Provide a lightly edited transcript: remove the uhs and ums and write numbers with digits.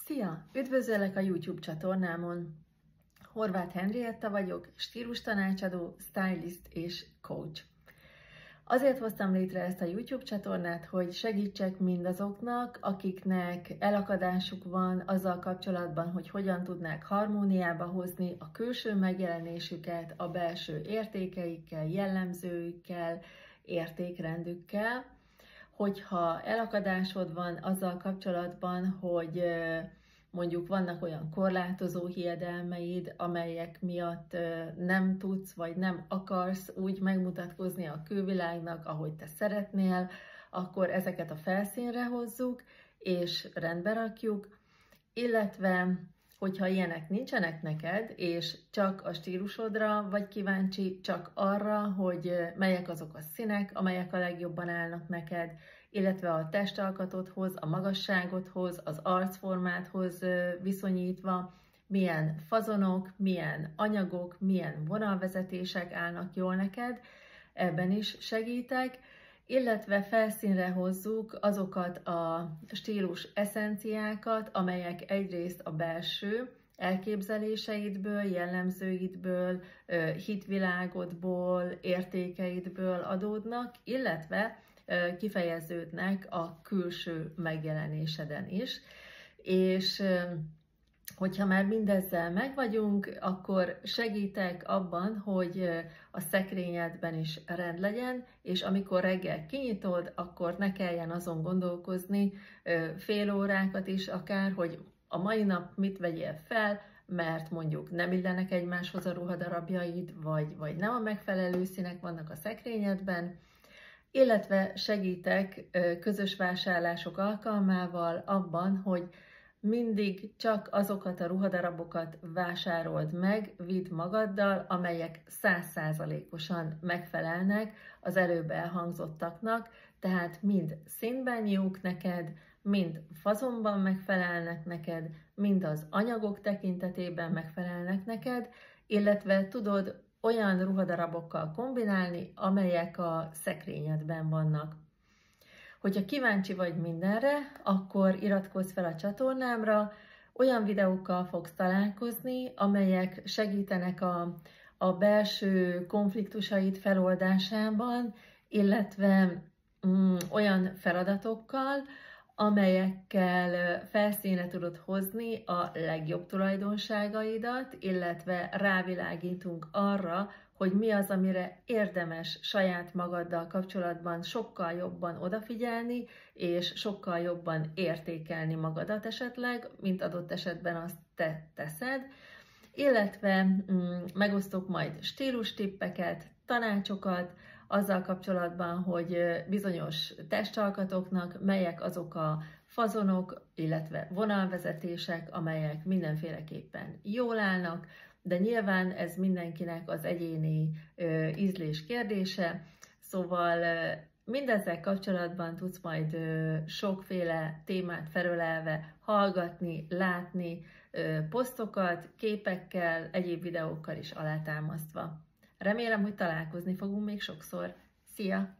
Szia! Üdvözöllek a YouTube csatornámon! Horváth Henrietta vagyok, stílustanácsadó, stylist és coach. Azért hoztam létre ezt a YouTube csatornát, hogy segítsek mindazoknak, akiknek elakadásuk van azzal kapcsolatban, hogy hogyan tudnák harmóniába hozni a külső megjelenésüket a belső értékeikkel, jellemzőikkel, értékrendükkel. Hogyha elakadásod van azzal kapcsolatban, hogy mondjuk vannak olyan korlátozó hiedelmeid, amelyek miatt nem tudsz vagy nem akarsz úgy megmutatkozni a külvilágnak, ahogy te szeretnél, akkor ezeket a felszínre hozzuk és rendbe rakjuk, illetve hogyha ilyenek nincsenek neked, és csak a stílusodra vagy kíváncsi, csak arra, hogy melyek azok a színek, amelyek a legjobban állnak neked, illetve a testalkatodhoz, a magasságodhoz, az arcformádhoz viszonyítva, milyen fazonok, milyen anyagok, milyen vonalvezetések állnak jól neked, ebben is segítek, illetve felszínre hozzuk azokat a stílus eszenciákat, amelyek egyrészt a belső elképzeléseidből, jellemzőidből, hitvilágodból, értékeidből adódnak, illetve kifejeződnek a külső megjelenéseden is. És hogyha már mindezzel megvagyunk, akkor segítek abban, hogy a szekrényedben is rend legyen, és amikor reggel kinyitod, akkor ne kelljen azon gondolkozni fél órákat is akár, hogy a mai nap mit vegyél fel, mert mondjuk nem illenek egymáshoz a ruhadarabjaid, vagy nem a megfelelő színek vannak a szekrényedben, illetve segítek közös vásárlások alkalmával abban, hogy mindig csak azokat a ruhadarabokat vásárold meg, vidd magaddal, amelyek 100%-osan megfelelnek az előbb elhangzottaknak, tehát mind színben jók neked, mind fazonban megfelelnek neked, mind az anyagok tekintetében megfelelnek neked, illetve tudod olyan ruhadarabokkal kombinálni, amelyek a szekrényedben vannak. Hogyha kíváncsi vagy mindenre, akkor iratkozz fel a csatornámra, olyan videókkal fogsz találkozni, amelyek segítenek a belső konfliktusaid feloldásában, illetve olyan feladatokkal, amelyekkel felszínre tudod hozni a legjobb tulajdonságaidat, illetve rávilágítunk arra, hogy mi az, amire érdemes saját magaddal kapcsolatban sokkal jobban odafigyelni, és sokkal jobban értékelni magadat esetleg, mint adott esetben azt te teszed, illetve megosztok majd stílustippeket, tanácsokat, azzal kapcsolatban, hogy bizonyos testalkatoknak melyek azok a fazonok, illetve vonalvezetések, amelyek mindenféleképpen jól állnak, de nyilván ez mindenkinek az egyéni ízlés kérdése, szóval mindezzel kapcsolatban tudsz majd sokféle témát felölelve hallgatni, látni, posztokat, képekkel, egyéb videókkal is alátámasztva. Remélem, hogy találkozni fogunk még sokszor. Szia!